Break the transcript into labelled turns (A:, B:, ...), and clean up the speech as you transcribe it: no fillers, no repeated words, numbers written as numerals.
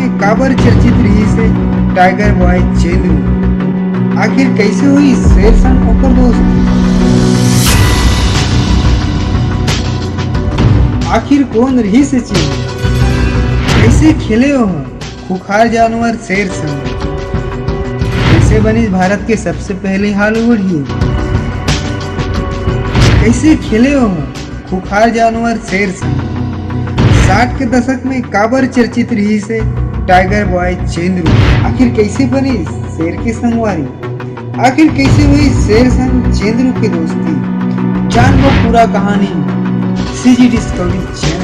A: में काबर चर्चित रही से टाइगर बॉय चेंदू। आखिर कैसे हुई शेर संग ओकर दोस्ती? आखिर कौन रही से चेंदू? कैसे खेले हो खुखार जानवर शेर संग? कैसे बनी भारत के सबसे पहले हॉलीवुड हीरो? कैसे खेले हो खुखार जानवर शेर संग? 60 के दशक में काबर चर्चित रही से टाइगर बॉय चेंदू। आखिर कैसे बनी शेर की संगवारी? आखिर कैसे हुई शेर संग चेंदू की दोस्ती? जान वो पूरा कहानी सीजी डिस्कवरी चैनल।